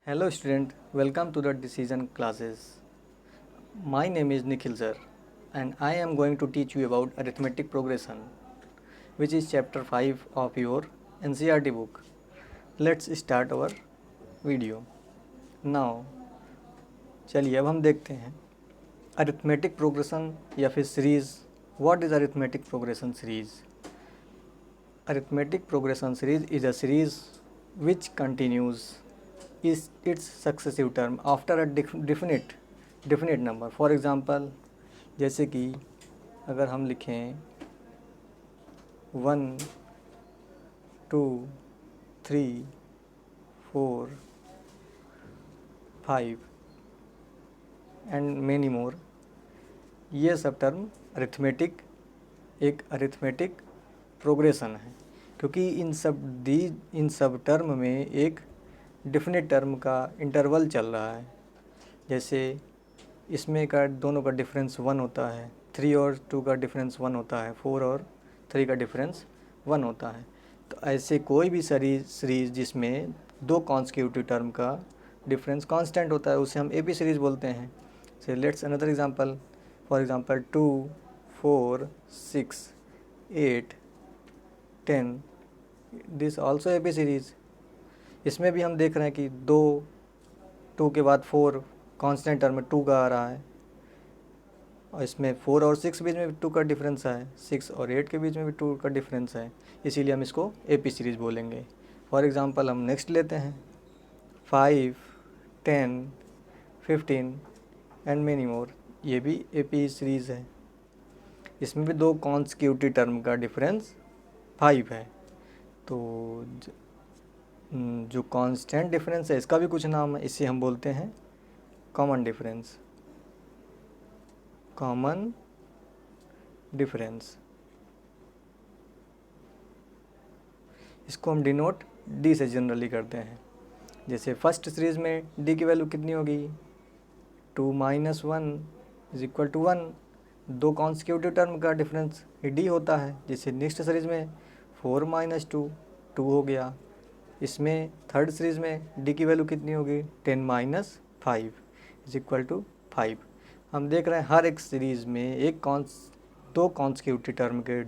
Hello student, welcome to the decision classes. My name is Nikhil sir and I am going to teach you about arithmetic progression which is chapter 5 of your NCERT book. Let's start our video. Now चलिए अब हम देखते हैं arithmetic progression या फिर series. What is arithmetic progression series? Arithmetic progression series is a series which continues its successive term after a definite number. For example, जैसे कि अगर हम लिखें 1 2 3 4 5 एंड मेनी मोर, ये सब टर्म एक अरिथमेटिक प्रोग्रेशन है, क्योंकि इन सब टर्म में एक डिफिनिट टर्म का इंटरवल चल रहा है. जैसे इसमें का दोनों का डिफरेंस 1 होता है, 3 और 2 का डिफरेंस 1 होता है, 4 और 3 का डिफरेंस 1 होता है. तो ऐसे कोई भी सीरीज जिसमें दो कॉन्सिक्यूटिव टर्म का डिफरेंस कांस्टेंट होता है उसे हम एपी सीरीज बोलते हैं. से let's another example. For example 2 4 6 8 10, this also AP series. इसमें भी हम देख रहे हैं कि 2 के बाद 4 कांस्टेंट टर्म में 2 का आ रहा है, और इसमें 4 और 6 बीच में भी 2 का डिफरेंस है, 6 और 8 के बीच में भी 2 का डिफरेंस है, इसीलिए हम इसको एपी सीरीज बोलेंगे. फॉर एग्जांपल हम नेक्स्ट लेते हैं 5 10 15 एंड मेनी मोर. ये भी एपी सीरीज़ है. इसमें भी दो कॉन्सिक्यूटिव टर्म का डिफरेंस 5 है. तो जो कांस्टेंट डिफरेंस है इसका भी कुछ नाम है, इसे हम बोलते हैं कॉमन डिफरेंस. इसको हम डिनोट डी से जनरली करते हैं. जैसे फर्स्ट सीरीज़ में डी की वैल्यू कितनी होगी, 2 - 1 = 1. दो कॉन्सिक्यूटिव टर्म का डिफरेंस डी होता है. जैसे नेक्स्ट सीरीज़ में 4 - 2 2 हो गया. इसमें थर्ड सीरीज़ में डी की वैल्यू कितनी होगी, 10 - 5 = 5. हम देख रहे हैं हर एक सीरीज़ में दो कॉन्सिक्यूटिव टर्म के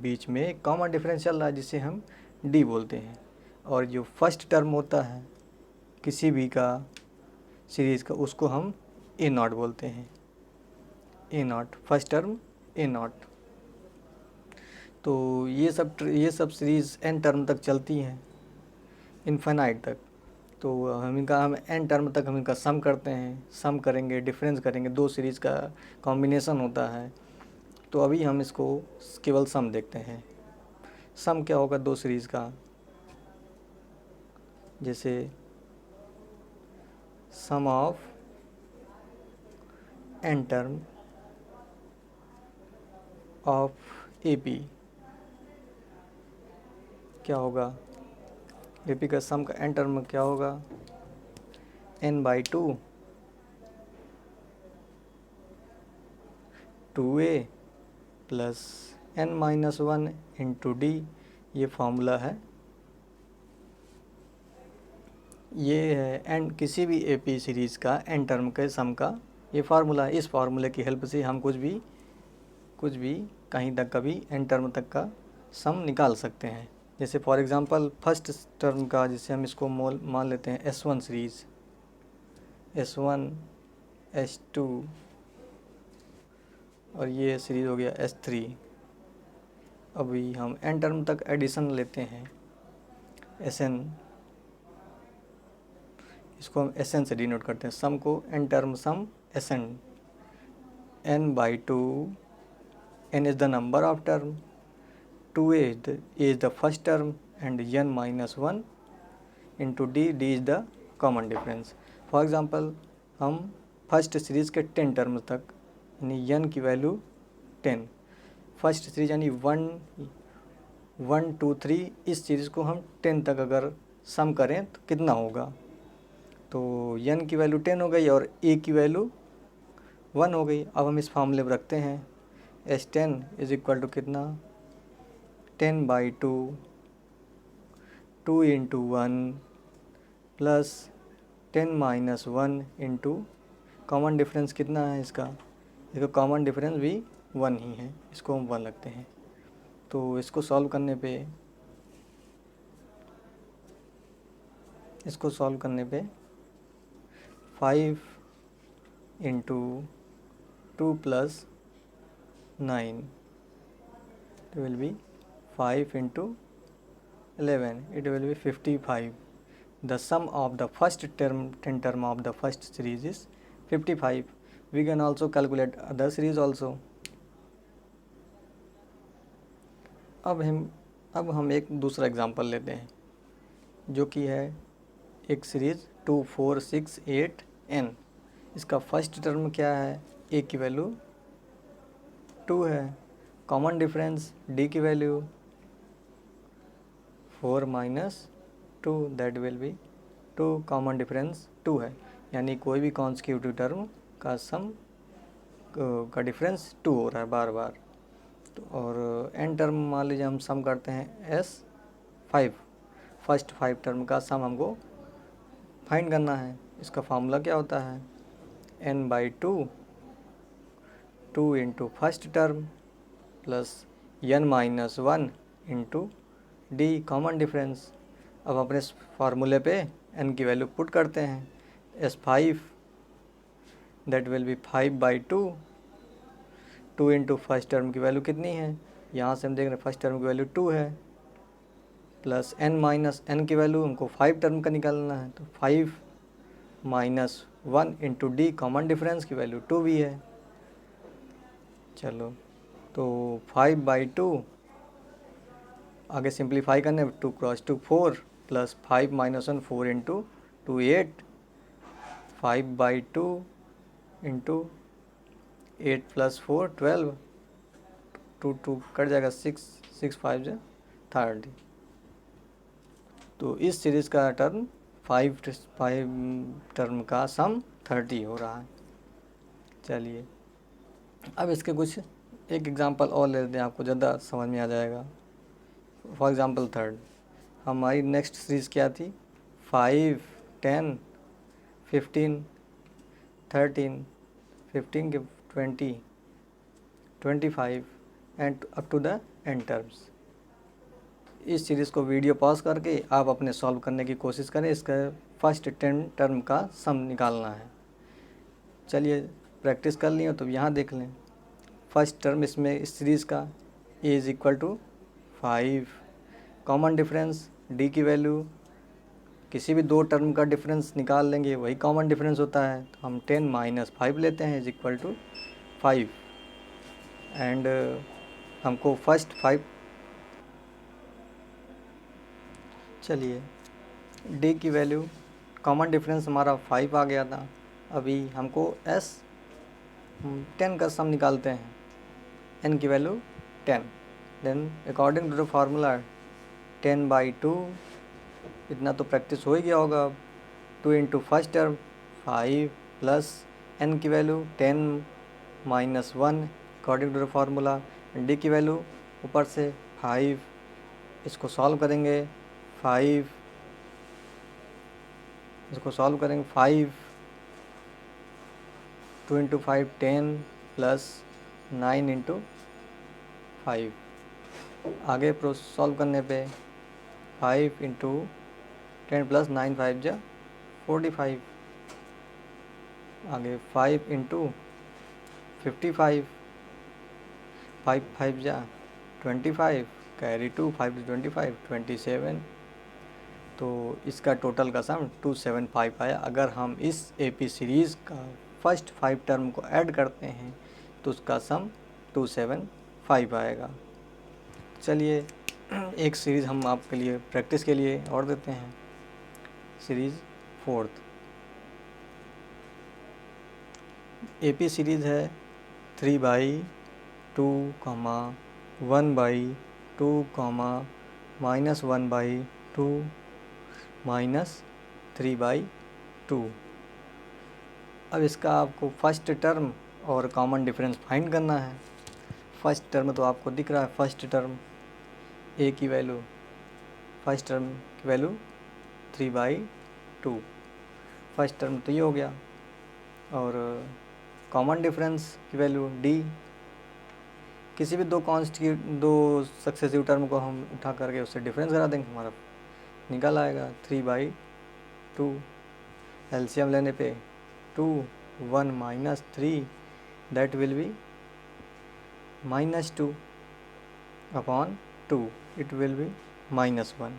बीच में एक कॉमन डिफरेंस चल रहा है जिसे हम डी बोलते हैं. और जो फर्स्ट टर्म होता है किसी भी का सीरीज़ का, उसको हम ए नॉट बोलते हैं. A naught, first term A naught. तो ये सब सीरीज़ एन टर्म तक चलती हैं, इनफाइनाइट तक. तो हम एन टर्म तक हम इनका सम करते हैं, सम करेंगे, डिफरेंस करेंगे, दो सीरीज़ का कॉम्बिनेशन होता है. तो अभी हम इसको केवल सम देखते हैं. सम क्या होगा दो सीरीज़ का, जैसे sum of N term of AP क्या होगा, एपी का सम का एन टर्म क्या होगा, n/2 2a plus n-1 into D. ये फार्मूला है, ये है एन किसी भी एपी सीरीज़ का एन टर्म के सम का ये फार्मूला है. इस फार्मूले की हेल्प से हम कुछ भी कहीं तक का भी एन टर्म तक का सम निकाल सकते हैं. जैसे फॉर एग्जांपल फर्स्ट टर्म का, जैसे हम इसको मान लेते हैं S1 सीरीज़, S1 S2 और ये सीरीज़ हो गया S3. अभी हम एन टर्म तक एडिशन लेते हैं Sn, इसको हम Sn से डिनोट करते हैं. सम को N term some Sn, n/2, n is the number of term, 2a is the first term and n-1 into d is the common difference. For example हम फर्स्ट सीरीज़ के 10 terms तक, यानी n की value 10, first series यानी 1 2 3, इस series को हम 10 तक अगर सम करें तो कितना होगा, तो n की वैल्यू 10 हो गई और a की वैल्यू 1 हो गई. अब हम इस फार्मूले में रखते हैं S10 = कितना, 10/2 2 × 1 plus 10 minus 1 into common difference कितना है इसका, देखो कॉमन डिफरेंस भी 1 ही है, इसको हम 1 रखते हैं। तो इसको सॉल्व करने पे 5 into 2 plus 9 it will be 5 into 11, it will be 55. The sum of the first term 10 term of the first series is 55. We can also calculate other series also. अब हम एक दूसरा एग्जांपल लेते हैं जो कि है एक सीरीज 2 4 6 8 n। इसका फर्स्ट टर्म क्या है, a की वैल्यू 2 है, कॉमन डिफरेंस d की value 4 minus 2 that will B 2, common difference 2 है, यानी कोई भी कॉन्सिक्यूटिव टर्म का सम का डिफरेंस 2 हो रहा है बार बार। तो और n टर्म मान लीजिए हम सम करते हैं s 5, फर्स्ट 5 टर्म का सम हमको फाइंड करना है। इसका फार्मूला क्या होता है, n/2 2 into first term plus n minus 1 into d common difference. अब अपने फार्मूले पे n की वैल्यू पुट करते हैं, s5 that will B 5/2, 2 into first term की वैल्यू कितनी है, यहाँ से हम देख रहे हैं फर्स्ट टर्म की वैल्यू 2 है, प्लस n माइनस n की वैल्यू हमको 5 टर्म का निकालना है, तो 5 minus 1 into d common difference की वैल्यू 2 भी है। चलो तो 5/2 आगे सिंप्लीफाई करने 2 cross 2 4 plus 5 minus 1 4 into 2 8, 5/2 into 8 plus 4 12, 2 2 cut जाएगा 6 6 5 जा 30। तो इस सीरीज़ का टर्म 5 टर्म का सम 30 हो रहा है। चलिए अब इसके कुछ एक एग्जांपल और ले लेते हैं, आपको ज़्यादा समझ में आ जाएगा। फॉर एग्ज़ाम्पल थर्ड, हमारी नेक्स्ट सीरीज़ क्या थी, 5 10 15 13 15 के 20 25 and up to the nth terms. इस सीरीज़ को वीडियो पॉज करके आप अपने सॉल्व करने की कोशिश करें, इसका फर्स्ट 10 टर्म का सम निकालना है। चलिए प्रैक्टिस कर लिए तो यहाँ देख लें, फर्स्ट टर्म इसमें इस सीरीज़ का a is equal to 5, common difference d की वैल्यू किसी भी दो टर्म का डिफरेंस निकाल लेंगे वही कॉमन डिफरेंस होता है, तो हम 10 माइनस 5 लेते हैं इज इक्वल टू 5 एंड हमको फर्स्ट 5, चलिए d की वैल्यू कॉमन डिफरेंस हमारा 5 आ गया था, अभी हमको s 10 का सम निकालते हैं, n की value 10, then according to the formula 10/2, इतना तो प्रैक्टिस हो ही गया होगा। अब 2 into first term 5 plus n की value 10 minus 1 according to the formula, d की वैल्यू ऊपर से 5, इसको सॉल्व करेंगे 5, इसको सॉल्व करेंगे 5, 2 इंटू 5 10 प्लस 9 इंटू 5, आगे प्रो सॉल्व करने पे 5 इंटू 10 प्लस 9 5 जा 45, आगे 5 इंटू 55, 5 5 जा 25, कैरी 2 5 25 27, तो इसका टोटल का सम 275 आया। अगर हम इस AP सीरीज़ का फर्स्ट 5 टर्म को ऐड करते हैं तो उसका सम 275 आएगा। चलिए एक सीरीज़ हम आपके लिए प्रैक्टिस के लिए और देते हैं, सीरीज़ फोर्थ AP सीरीज़ है 3/2, 1/2, माइनस 1/2 माइनस 3/2। अब इसका आपको फर्स्ट टर्म और कॉमन डिफरेंस फाइंड करना है। फर्स्ट टर्म तो आपको दिख रहा है, फर्स्ट टर्म a की वैल्यू, फर्स्ट टर्म की वैल्यू 3/2, फर्स्ट टर्म तो ये हो गया, और कॉमन डिफरेंस की वैल्यू डी। किसी भी दो सक्सेसिव टर्म को हम उठा करके उससे डिफरेंस करा देंगे, हमारा निकल आएगा 3/2। एलसीएम लेने पे 2, 1 minus 3, that will B -2 upon 2, it will be -1,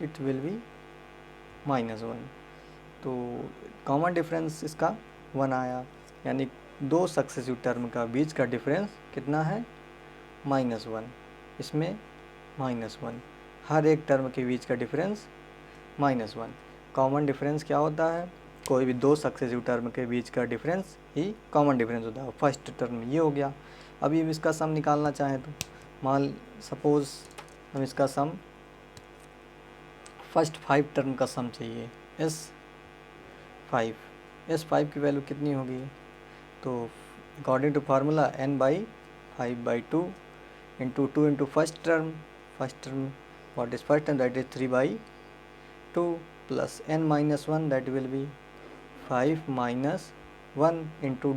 it will be -1। तो कॉमन डिफरेंस इसका 1 आया, यानी दो सक्सेसिव टर्म का बीच का डिफरेंस कितना है, -1। इसमें -1, हर एक टर्म के बीच का डिफरेंस -1। कॉमन डिफरेंस क्या होता है, कोई भी दो सक्सेसिव टर्म के बीच का डिफरेंस ही कॉमन डिफरेंस होता है। फर्स्ट टर्म ये हो गया। अभी इसका सम निकालना चाहें तो मान सपोज़ हम इसका सम फर्स्ट 5 टर्म का सम चाहिए, S5 की वैल्यू कितनी होगी, तो according to formula n/5/2 into 2 into first term what is first term, that is 3/2 plus n-1, that will be 5 minus 1 into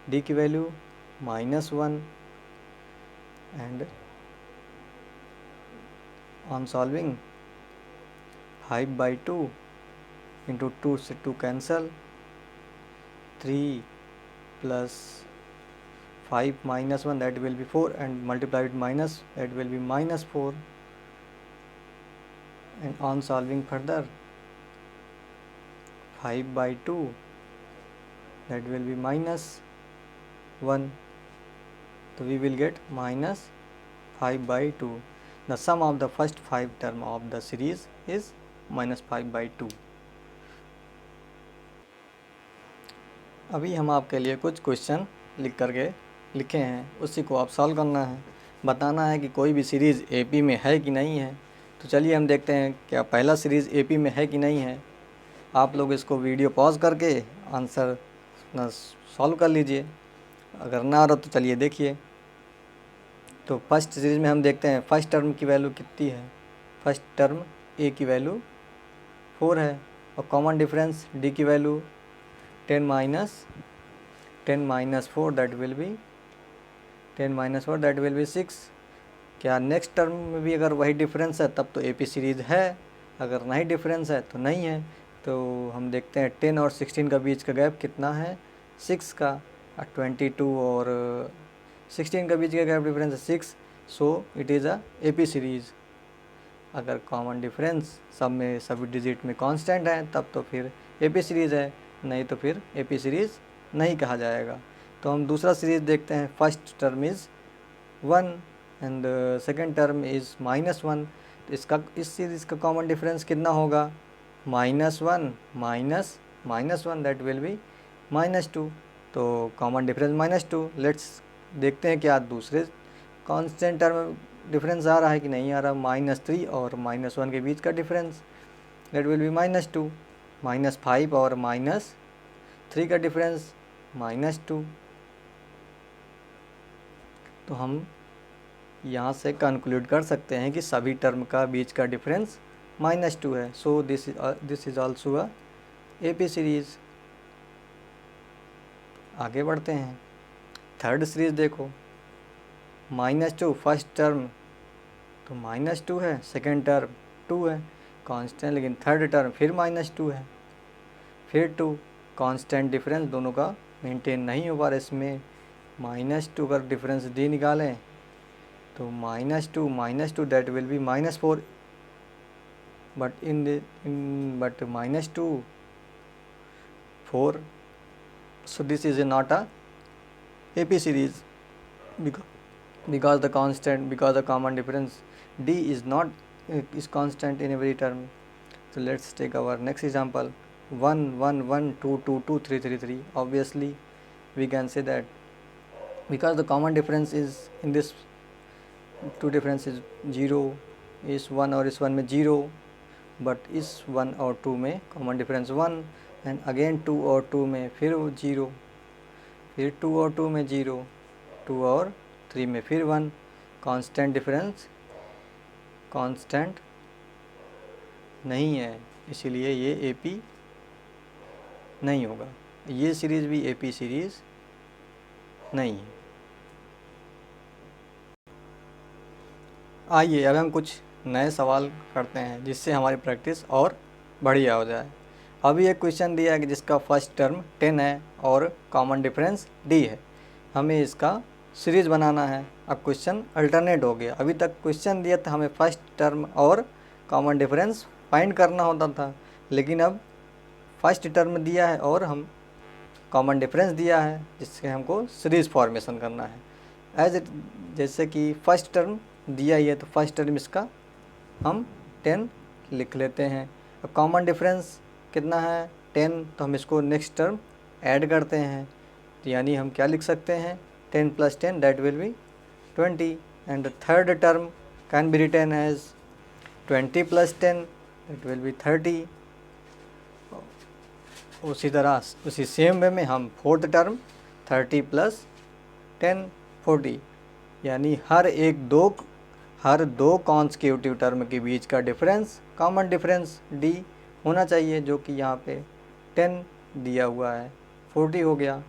D की value -1, and on solving 5/2 into 2 से 2 cancel, 3 plus 5 minus 1, that will be 4, and multiply with minus, that will be -4, and on solving further 5/2, that will be -1, so we will get -5/2. The sum of the first 5 term of the series is -5/2. अभी हम आपके लिए कुछ question लिखे हैं, उसी को आप सॉल्व करना है, बताना है कि कोई भी सीरीज़ एपी में है कि नहीं है। तो चलिए हम देखते हैं क्या पहला सीरीज़ एपी में है कि नहीं है। आप लोग इसको वीडियो पॉज करके आंसर सॉल्व कर लीजिए, अगर ना आ रहा तो चलिए देखिए। तो फर्स्ट सीरीज़ में हम देखते हैं फर्स्ट टर्म की वैल्यू कितनी है। फर्स्ट टर्म ए की वैल्यू 4 है, और कॉमन डिफरेंस डी की value 10 minus 4, that will be 10 minus 4, that will be 6। क्या नेक्स्ट टर्म में भी अगर वही डिफरेंस है तब तो एपी सीरीज़ है, अगर नहीं डिफरेंस है तो नहीं है। तो हम देखते हैं 10 और 16 का बीच का गैप कितना है, 6 का। 22 और 16 का बीच का गैप डिफरेंस है 6, so it is a AP series. अगर कॉमन डिफरेंस सब में सभी डिजिट में कांस्टेंट है तब तो फिर एपी सीरीज़ है, नहीं तो फिर एपी सीरीज़ नहीं कहा जाएगा। तो हम दूसरा सीरीज़ देखते हैं। First term is 1 and second term is -1। तो इस सीरीज़ का कॉमन डिफरेंस कितना होगा, -1 माइनस -1, दैट विल बी -2। तो कॉमन डिफरेंस -2। लेट्स देखते हैं क्या दूसरे कांस्टेंट टर्म डिफरेंस आ रहा है कि नहीं आ रहा। -3 और -1 के बीच का डिफरेंस, दैट विल बी -2। -5 और -3 का डिफरेंस -2। तो हम यहाँ से कंक्लूड कर सकते हैं कि सभी टर्म का बीच का डिफरेंस -2 है। So this is also a AP series. आगे बढ़ते हैं। थर्ड सीरीज़ देखो, -2 फर्स्ट टर्म तो -2 है, सेकेंड टर्म 2 है कांस्टेंट, लेकिन थर्ड टर्म फिर -2 है, फिर 2 कांस्टेंट। डिफरेंस दोनों का मेंटेन नहीं हो पा रहा। इसमें -2 का डिफरेंस डी निकालें तो -2 that will be -4, but -2 4, so this is not a AP series because the common difference D is not is constant in every term. So let's take our next example, 1 1 1 2 2 2 3 3 3. Obviously we can say that because the common difference is in this two difference is 0, इस 1 और इस 1 में 0, but इस 1 और 2 में common difference 1, and again 2 और 2 में फिर 0, फिर 2 और 2 में 0, 2 और 3 में फिर 1। कांस्टेंट डिफरेंस कांस्टेंट नहीं है, इसीलिए ये AP नहीं होगा। ये सीरीज़ भी AP सीरीज़ नहीं है। आइए अब हम कुछ नए सवाल करते हैं जिससे हमारी प्रैक्टिस और बढ़िया हो जाए। अभी एक क्वेश्चन दिया है कि जिसका फर्स्ट टर्म 10 है और कॉमन डिफरेंस D है। हमें इसका सीरीज़ बनाना है। अब क्वेश्चन अल्टरनेट हो गया। अभी तक क्वेश्चन दिया था हमें फर्स्ट टर्म और कॉमन डिफरेंस फाइंड करना होता था, लेकिन अब फर्स्ट टर्म दिया है और हम कॉमन डिफरेंस दिया है जिससे हमको सीरीज़ फॉर्मेशन करना है। जैसे कि फर्स्ट टर्म दिया ही है तो फर्स्ट टर्म इसका हम 10 लिख लेते हैं। अब कॉमन डिफरेंस कितना है 10, तो हम इसको नेक्स्ट टर्म ऐड करते हैं, तो यानी हम क्या लिख सकते हैं 10 + 10 that will be 20 and third term can be written as 20 + 10 that will be 30। उसी तरह उसी सेम वे में हम फोर्थ टर्म 30 + 10 40, यानी हर दो कॉन्सिक्यूटिव टर्म के बीच का डिफरेंस कॉमन डिफरेंस D होना चाहिए, जो कि यहाँ पे 10 दिया हुआ है, 40 हो गया।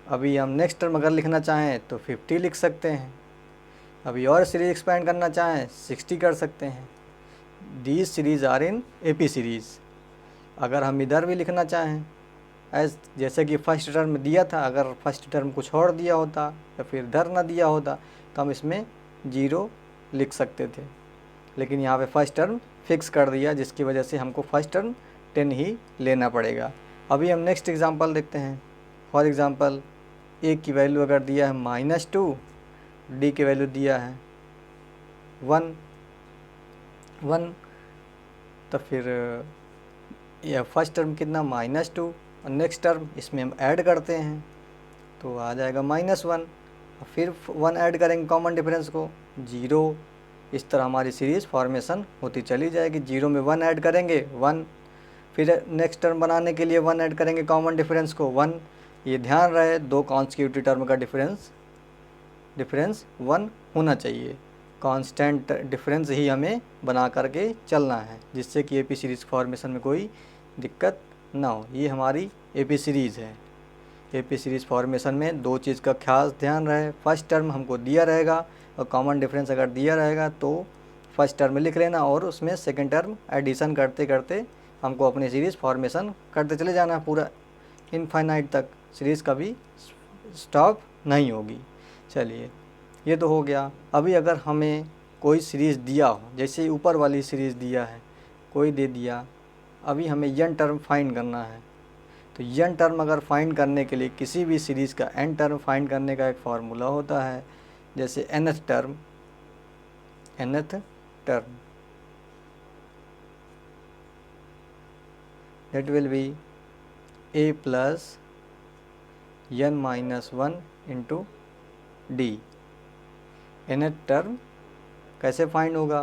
अभी हम नेक्स्ट टर्म अगर लिखना चाहें तो 50 लिख सकते हैं। अभी और सीरीज एक्सपेंड करना चाहें 60 कर सकते हैं। These series are in AP series. अगर हम इधर भी लिखना चाहें जैसे कि फर्स्ट टर्म दिया था, अगर फर्स्ट टर्म कुछ और दिया होता या फिर इधर ना दिया होता तो हम इसमें 0 लिख सकते थे, लेकिन यहाँ पे फर्स्ट टर्म फिक्स कर दिया जिसकी वजह से हमको फर्स्ट टर्म 10 ही लेना पड़ेगा। अभी हम नेक्स्ट एग्जांपल देखते हैं। फॉर एग्जांपल A की वैल्यू अगर दिया है -2, D की वैल्यू दिया है 1, तो फिर यह फर्स्ट टर्म कितना -2 और नेक्स्ट टर्म इसमें हम ऐड करते हैं तो आ जाएगा -1, फिर 1 ऐड करेंगे कॉमन डिफरेंस को 0। इस तरह हमारी सीरीज़ फॉर्मेशन होती चली जाएगी। 0 में 1 ऐड करेंगे 1, फिर नेक्स्ट टर्म बनाने के लिए 1 ऐड करेंगे कॉमन डिफरेंस को 1। ये ध्यान रहे दो कॉन्सिक्यूटिव टर्म का डिफरेंस 1 होना चाहिए। कांस्टेंट डिफरेंस ही हमें बना करके चलना है जिससे कि AP सीरीज़ फॉर्मेशन में कोई दिक्कत ना हो। ये हमारी AP सीरीज़ है। AP सीरीज़ फॉर्मेशन में दो चीज़ का खास ध्यान रहे, फर्स्ट टर्म हमको दिया रहेगा और कॉमन डिफरेंस अगर दिया रहेगा तो फर्स्ट टर्म लिख लेना और उसमें सेकंड टर्म एडिशन करते करते हमको अपनी सीरीज़ फॉर्मेशन करते चले जाना पूरा इनफाइनाइट तक। सीरीज़ कभी स्टॉप नहीं होगी। चलिए ये तो हो गया। अभी अगर हमें कोई सीरीज़ दिया हो, जैसे ऊपर वाली सीरीज़ दिया है, कोई दे दिया, अभी हमें n टर्म फाइंड करना है, तो n टर्म अगर फाइंड करने के लिए किसी भी सीरीज़ का n टर्म फाइंड करने का एक फार्मूला होता है। जैसे nth term that will B A + n - 1 into D। nth term कैसे फाइंड होगा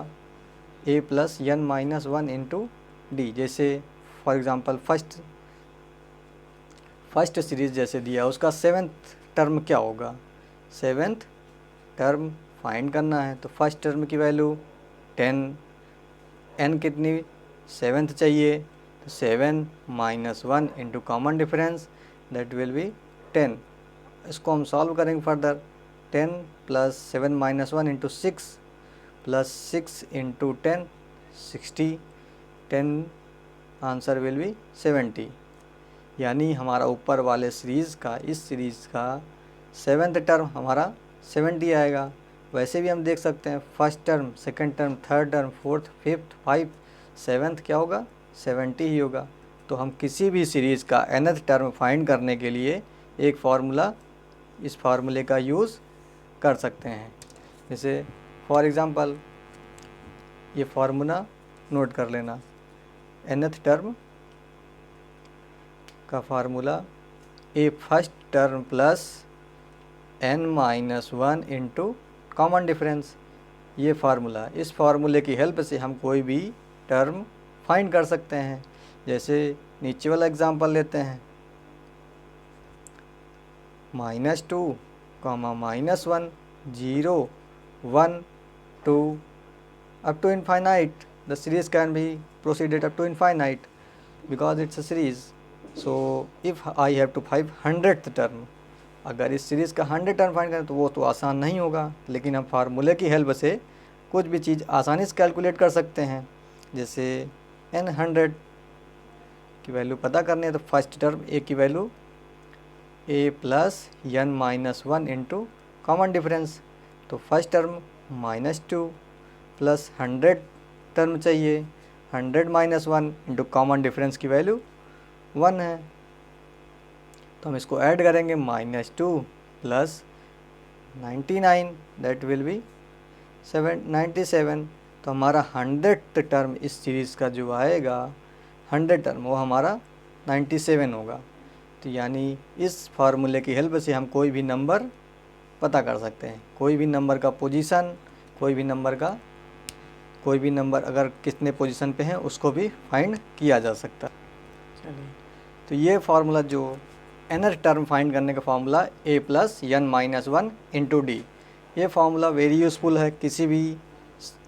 A + n - 1 इंटू D। जैसे फॉर एग्ज़ाम्पल फर्स्ट सीरीज़ जैसे दिया उसका 7th टर्म क्या होगा, 7th टर्म फाइंड करना है तो फर्स्ट टर्म की वैल्यू 10, n कितनी 7th चाहिए तो 7 - 1 into common difference that will B 10। इसको हम सॉल्व करेंगे further. 10 + 7 - 1 into 6 + 6 into 10 60, 10 answer will be 70। यानी हमारा ऊपर वाले सीरीज़ का इस सीरीज़ का 7th टर्म हमारा 70 आएगा। वैसे भी हम देख सकते हैं first term, second term, third term, fourth, fifth, 5, 7th क्या होगा 70 ही होगा। तो हम किसी भी सीरीज़ का nth टर्म फाइंड करने के लिए एक फार्मूला, इस फार्मूले का यूज़ कर सकते हैं। जैसे फॉर एग्ज़ाम्पल ये फार्मूला नोट कर लेना। nth टर्म का formula A first term plus n - 1 into common difference, ये फार्मूला। इस फार्मूले की हेल्प से हम कोई भी टर्म फाइंड कर सकते हैं। जैसे नीचे वाला एग्जांपल लेते हैं, -2, -1, 0, 1, 2 up to infinite the series can be proceeded up to infinite because it's a series. So if I have to find 100th term, अगर इस सीरीज़ का 100 टर्म फाइंड करें तो वो तो आसान नहीं होगा, लेकिन हम फार्मूले की हेल्प से कुछ भी चीज़ आसानी से कैलकुलेट कर सकते हैं। जैसे n 100 की वैल्यू पता करनी है तो फर्स्ट टर्म a की value a plus n minus 1 into common difference, तो फर्स्ट टर्म -2 प्लस 100 टर्म चाहिए, 100 माइनस 1 इंटू कॉमन डिफरेंस की वैल्यू 1 है, तो हम इसको ऐड करेंगे -2 प्लस 99 दैट विल बी 97। तो हमारा 100th टर्म इस सीरीज़ का जो आएगा 100 टर्म वो हमारा 97 होगा। तो यानी इस फार्मूले की हेल्प से हम कोई भी नंबर पता कर सकते हैं, कोई भी नंबर का पोजीशन, कोई भी नंबर अगर कितने पोजीशन पे हैं उसको भी फाइंड किया जा सकता है। चलिए, तो ये फार्मूला जो nth टर्म फाइंड करने का formula a plus n minus 1 into D, ये फार्मूला वेरी यूज़फुल है। किसी भी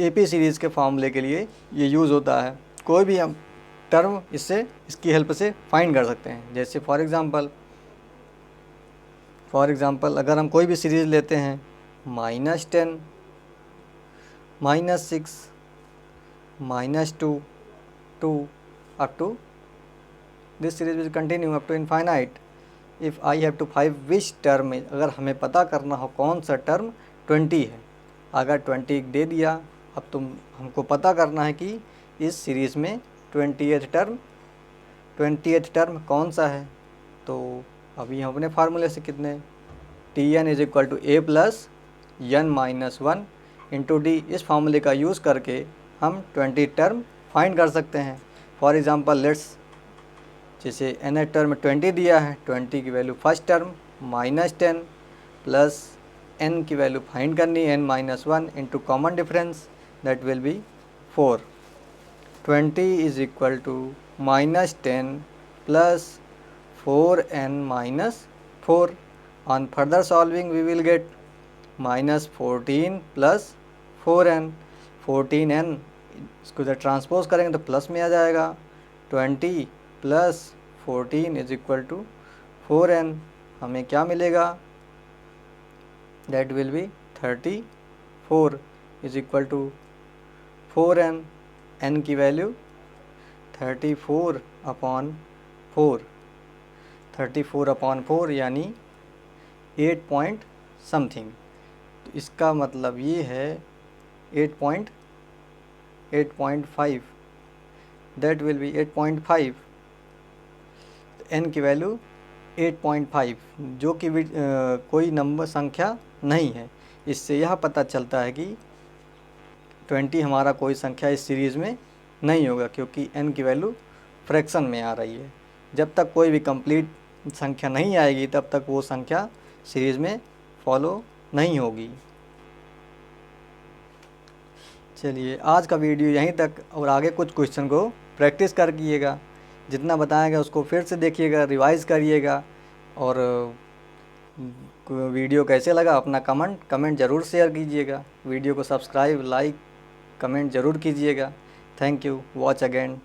AP सीरीज़ के फार्मूले के लिए ये यूज़ होता है। कोई भी हम टर्म इसकी हेल्प से फाइंड कर सकते हैं। जैसे फॉर एग्ज़ाम्पल अगर हम कोई भी सीरीज़ लेते हैं -10 -6 -2 2 up to this series will continue up to infinite. If I have to find which term, अगर हमें पता करना हो कौन सा टर्म 20 है, अगर 20 दे दिया, अब हमको पता करना है कि इस सीरीज़ में 20th टर्म कौन सा है। तो अभी हम अपने फार्मूले से कितने Tn is equal to a plus n minus 1 into D, इस फार्मूले का यूज़ करके हम 20 टर्म फाइंड कर सकते हैं। फॉर एग्ज़ाम्पल लेट्स, जैसे n टर्म 20 दिया है, 20 की वैल्यू फर्स्ट टर्म -10 प्लस n की वैल्यू फाइंड करनी है n minus 1 into common difference that will be 4। 20 is equal to -10 plus 4n minus 4। On further solving we will get -14 plus 4n। 14n इसको जब transpose करेंगे तो प्लस में आ जाएगा। 20 plus 14 is equal to 4n, हमें क्या मिलेगा, that will be 34 is equal to 4n, n की वैल्यू 34 अपॉन 4 यानी 8 पॉइंट समथिंग। तो इसका मतलब ये है 8.5 दैट विल बी 8.5, n की वैल्यू 8.5 जो कि कोई नंबर संख्या नहीं है। इससे यह पता चलता है कि 20 हमारा कोई संख्या इस सीरीज़ में नहीं होगा, क्योंकि n की वैल्यू फ्रैक्शन में आ रही है। जब तक कोई भी कंप्लीट संख्या नहीं आएगी तब तक वो संख्या सीरीज़ में फॉलो नहीं होगी। चलिए, आज का वीडियो यहीं तक, और आगे कुछ क्वेश्चन को प्रैक्टिस कर कीजिएगा। जितना बताएगा उसको फिर से देखिएगा, रिवाइज़ करिएगा। और वीडियो कैसे लगा अपना कमेंट ज़रूर शेयर कीजिएगा। वीडियो को सब्सक्राइब, लाइक, कमेंट ज़रूर कीजिएगा। Thank you, watch again.